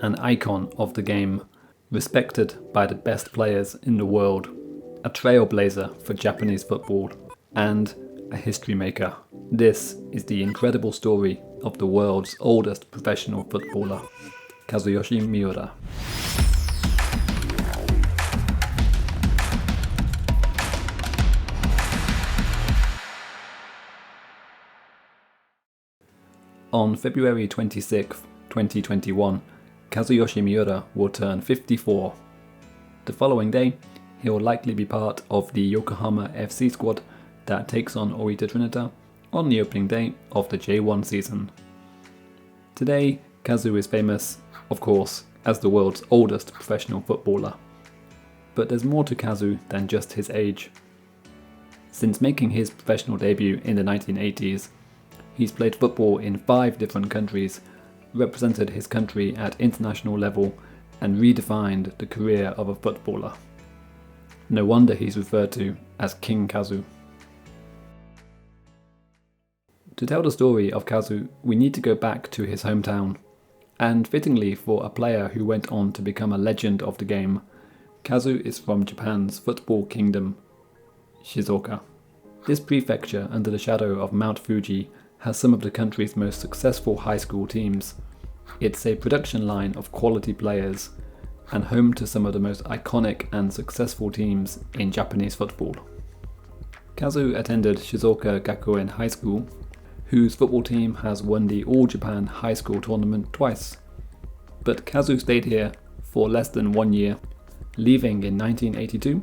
an icon of the game, respected by the best players in the world, a trailblazer for Japanese football, and a history maker. This is the incredible story of the world's oldest professional footballer, Kazuyoshi Miura. On February 26, 2021, Kazuyoshi Miura will turn 54. The following day, he will likely be part of the Yokohama FC squad that takes on Oita Trinita on the opening day of the J1 season. Today, Kazu is famous, of course, as the world's oldest professional footballer. But there's more to Kazu than just his age. Since making his professional debut in the 1980s, he's played football in 5 different countries, represented his country at international level, and redefined the career of a footballer. No wonder he's referred to as King Kazu. To tell the story of Kazu, we need to go back to his hometown. And fittingly for a player who went on to become a legend of the game, Kazu is from Japan's football kingdom, Shizuoka. This prefecture under the shadow of Mount Fuji has some of the country's most successful high school teams. It's a production line of quality players and home to some of the most iconic and successful teams in Japanese football. Kazu attended Shizuoka Gakuen High School, whose football team has won the All Japan High School Tournament twice. But Kazu stayed here for less than 1 year, leaving in 1982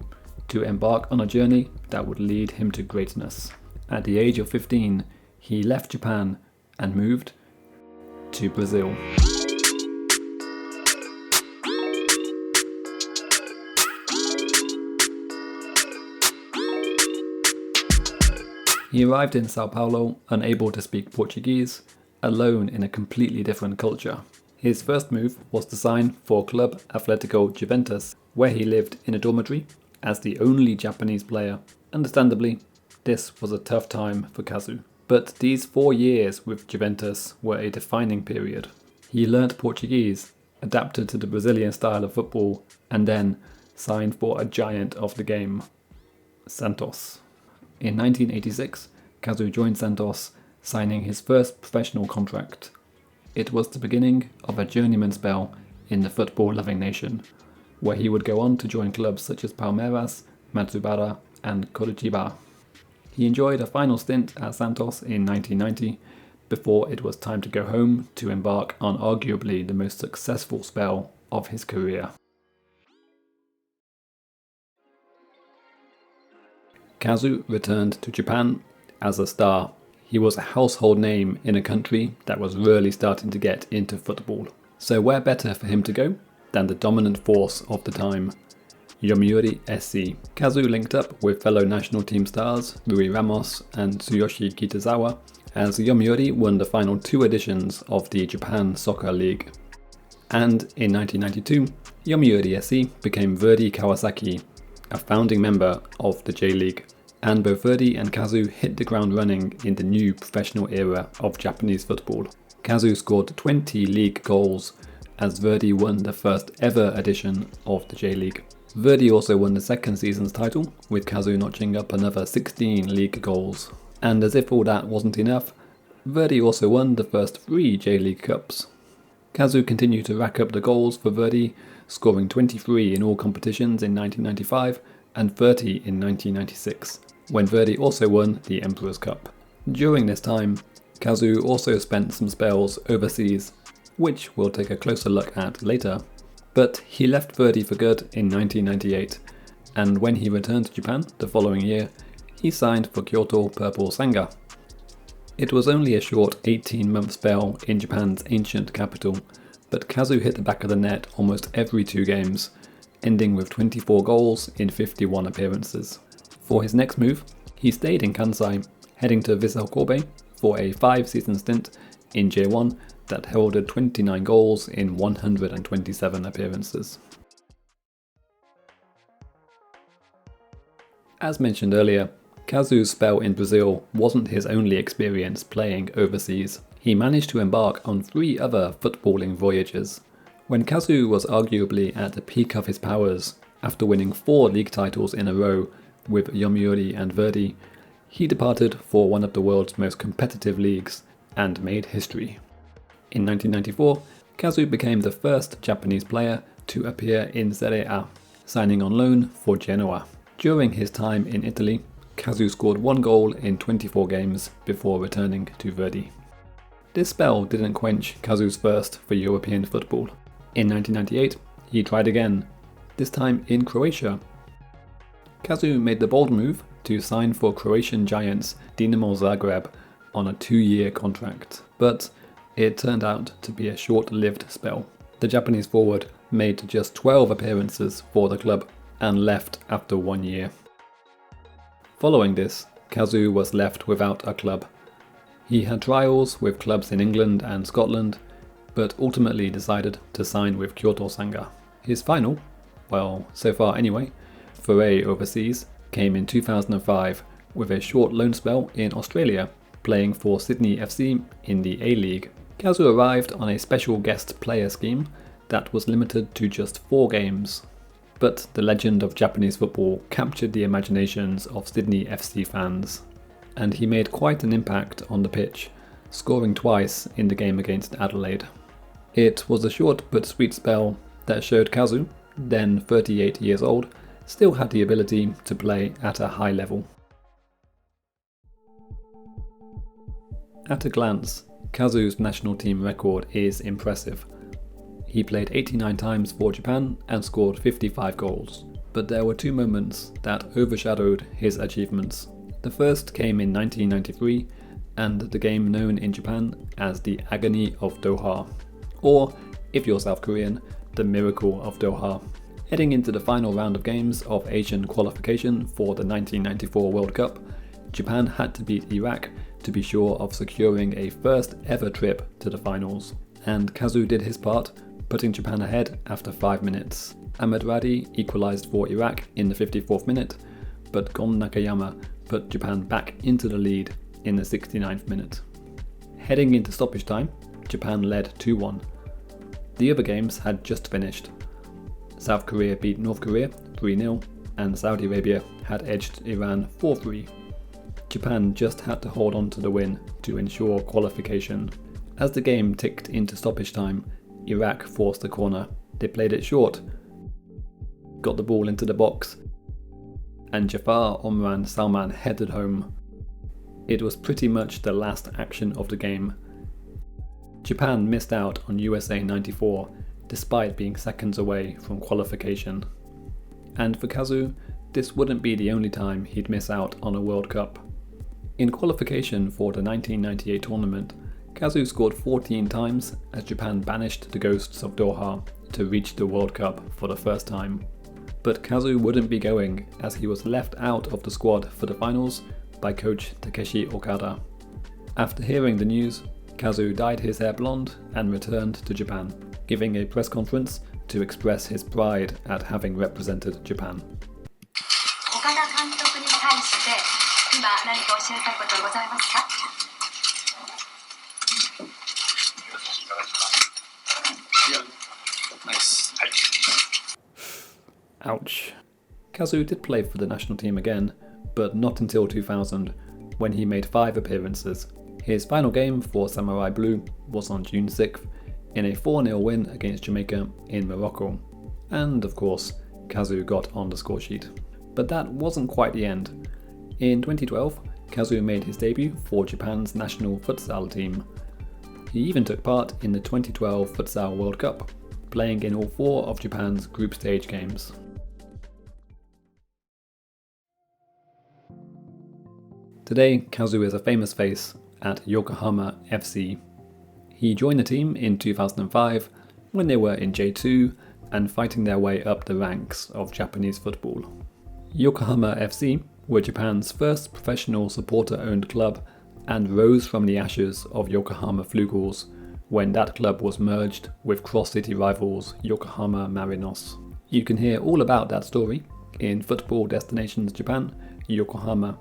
to embark on a journey that would lead him to greatness. At the age of 15, he left Japan and moved to Brazil. He arrived in Sao Paulo unable to speak Portuguese, alone in a completely different culture. His first move was to sign for Club Atlético Juventus, where he lived in a dormitory as the only Japanese player. Understandably, this was a tough time for Kazu. But these 4 years with Juventus were a defining period. He learnt Portuguese, adapted to the Brazilian style of football, and then signed for a giant of the game, Santos. In 1986, Kazu joined Santos, signing his first professional contract. It was the beginning of a journeyman spell in the football-loving nation, where he would go on to join clubs such as Palmeiras, Matsubara, and Coritiba. He enjoyed a final stint at Santos in 1990, before it was time to go home to embark on arguably the most successful spell of his career. Kazu returned to Japan as a star. He was a household name in a country that was really starting to get into football. So where better for him to go than the dominant force of the time, Yomiuri SC. Kazu linked up with fellow national team stars Rui Ramos and Tsuyoshi Kitazawa as Yomiuri won the final 2 editions of the Japan Soccer League. And in 1992, Yomiuri SC became Verdy Kawasaki, a founding member of the J.League. And both Verdy and Kazu hit the ground running in the new professional era of Japanese football. Kazu scored 20 league goals as Verdy won the first ever edition of the J.League. Verdy also won the second season's title, with Kazu notching up another 16 league goals. And as if all that wasn't enough, Verdy also won the first 3 J.League Cups. Kazu continued to rack up the goals for Verdy, scoring 23 in all competitions in 1995 and 30 in 1996, when Verdy also won the Emperor's Cup. During this time, Kazu also spent some spells overseas, which we'll take a closer look at later. But he left Verdy for good in 1998, and when he returned to Japan the following year, he signed for Kyoto Purple Sanga. It was only a short 18-month spell in Japan's ancient capital, but Kazu hit the back of the net almost every 2 games, ending with 24 goals in 51 appearances. For his next move, he stayed in Kansai, heading to Vissel Kobe for a 5-season stint in J1 that heralded 29 goals in 127 appearances. As mentioned earlier, Kazu's spell in Brazil wasn't his only experience playing overseas. He managed to embark on 3 other footballing voyages, When Kazu was arguably at the peak of his powers, after winning 4 league titles in a row with Yomiuri and Verdy, he departed for one of the world's most competitive leagues and made history. In 1994, Kazu became the first Japanese player to appear in Serie A, signing on loan for Genoa. During his time in Italy, Kazu scored 1 goal in 24 games before returning to Verdy. This spell didn't quench Kazu's thirst for European football. In 1998, he tried again, this time in Croatia. Kazu made the bold move to sign for Croatian giants Dinamo Zagreb on a 2-year contract, but it turned out to be a short-lived spell. The Japanese forward made just 12 appearances for the club and left after 1 year. Following this, Kazu was left without a club. He had trials with clubs in England and Scotland, but ultimately decided to sign with Kyoto Sanga. His final, well, so far anyway, foray overseas came in 2005 with a short loan spell in Australia, playing for Sydney FC in the A-League. Kazu arrived on a special guest player scheme that was limited to just 4 games. But the legend of Japanese football captured the imaginations of Sydney FC fans, and he made quite an impact on the pitch, scoring twice in the game against Adelaide. It was a short but sweet spell that showed Kazu, then 38 years old, still had the ability to play at a high level. At a glance, Kazu's national team record is impressive. He played 89 times for Japan and scored 55 goals. But there were 2 moments that overshadowed his achievements. The first came in 1993 and the game known in Japan as the Agony of Doha, or, if you're South Korean, the Miracle of Doha. Heading into the final round of games of Asian qualification for the 1994 World Cup, Japan had to beat Iraq to be sure of securing a first ever trip to the finals. And Kazu did his part, putting Japan ahead after 5 minutes. Ahmed Radi equalised for Iraq in the 54th minute, but Gon Nakayama put Japan back into the lead in the 69th minute. Heading into stoppage time, Japan led 2-1. The other games had just finished. South Korea beat North Korea 3-0, and Saudi Arabia had edged Iran 4-3. Japan just had to hold on to the win to ensure qualification. As the game ticked into stoppage time, Iraq forced a corner. They played it short, got the ball into the box, and Jafar Omran Salman headed home. It was pretty much the last action of the game. Japan missed out on USA 94 despite being seconds away from qualification. And for Kazu, this wouldn't be the only time he'd miss out on a World Cup. In qualification for the 1998 tournament, Kazu scored 14 times as Japan banished the ghosts of Doha to reach the World Cup for the first time. But Kazu wouldn't be going as he was left out of the squad for the finals by coach Takeshi Okada. After hearing the news, Kazu dyed his hair blonde and returned to Japan, giving a press conference to express his pride at having represented Japan. Ouch. Kazu did play for the national team again, but not until 2000, when he made 5 appearances. His final game for Samurai Blue was on June 6th, in a 4-0 win against Jamaica in Morocco. And of course, Kazu got on the score sheet. But that wasn't quite the end. In 2012, Kazu made his debut for Japan's national futsal team. He even took part in the 2012 Futsal World Cup, playing in all 4 of Japan's group stage games. Today, Kazu is a famous face at Yokohama FC. He joined the team in 2005 when they were in J2 and fighting their way up the ranks of Japanese football. Yokohama FC were Japan's first professional supporter-owned club and rose from the ashes of Yokohama Flugels when that club was merged with cross-city rivals Yokohama Marinos. You can hear all about that story in Football Destinations Japan, Yokohama.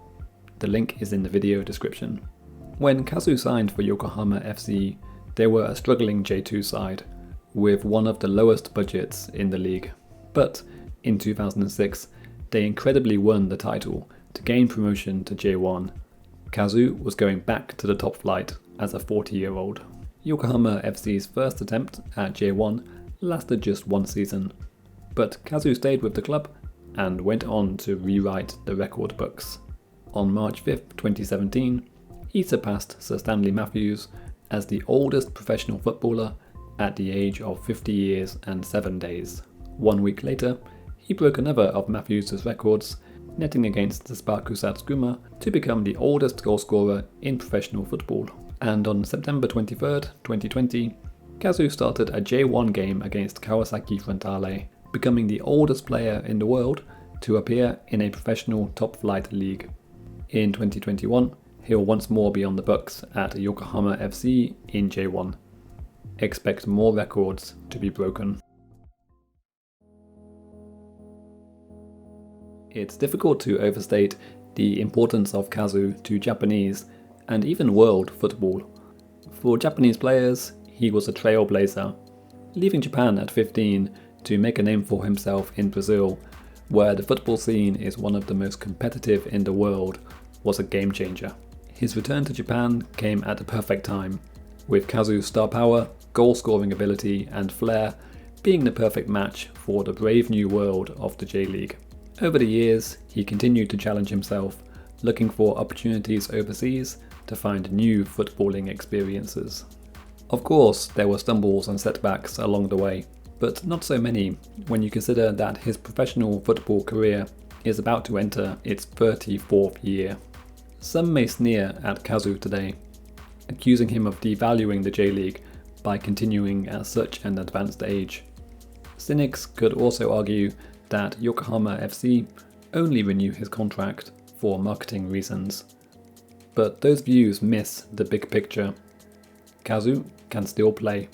The link is in the video description. When Kazu signed for Yokohama FC, they were a struggling J2 side, with one of the lowest budgets in the league. But in 2006, they incredibly won the title to gain promotion to J1. Kazu was going back to the top flight as a 40-year-old. Yokohama FC's first attempt at J1 lasted just one season, but Kazu stayed with the club and went on to rewrite the record books. On March 5, 2017, he surpassed Sir Stanley Matthews as the oldest professional footballer at the age of 50 years and 7 days. 1 week later, he broke another of Matthews' records, netting against the Sparku Satsuma to become the oldest goalscorer in professional football. And on September 23, 2020, Kazu started a J1 game against Kawasaki Frontale, becoming the oldest player in the world to appear in a professional top-flight league. In 2021, he'll once more be on the books at Yokohama FC in J1. Expect more records to be broken. It's difficult to overstate the importance of Kazu to Japanese and even world football. For Japanese players, he was a trailblazer, leaving Japan at 15 to make a name for himself in Brazil, where the football scene is one of the most competitive in the world, was a game changer. His return to Japan came at the perfect time, with Kazu's star power, goal-scoring ability and flair being the perfect match for the brave new world of the J.League. Over the years, he continued to challenge himself, looking for opportunities overseas to find new footballing experiences. Of course, there were stumbles and setbacks along the way, but not so many when you consider that his professional football career is about to enter its 34th year. Some may sneer at Kazu today, accusing him of devaluing the J-League by continuing at such an advanced age. Cynics could also argue that Yokohama FC only renew his contract for marketing reasons. But those views miss the big picture. Kazu can still play.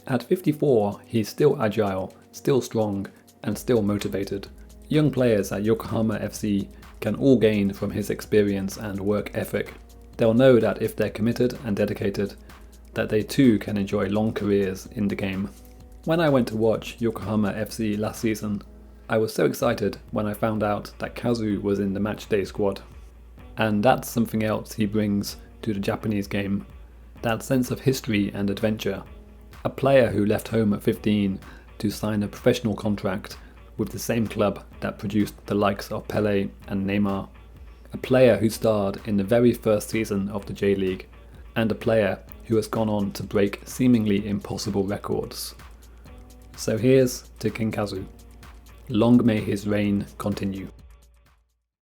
At 54, he's still agile, still strong, and still motivated. Young players at Yokohama FC can all gain from his experience and work ethic. They'll know that if they're committed and dedicated, that they too can enjoy long careers in the game. When I went to watch Yokohama FC last season, I was so excited when I found out that Kazu was in the matchday squad. And that's something else he brings to the Japanese game, that sense of history and adventure. A player who left home at 15 to sign a professional contract with the same club that produced the likes of Pelé and Neymar. A player who starred in the very first season of the J-League, and a player who has gone on to break seemingly impossible records. So here's to King Kazu. Long may his reign continue.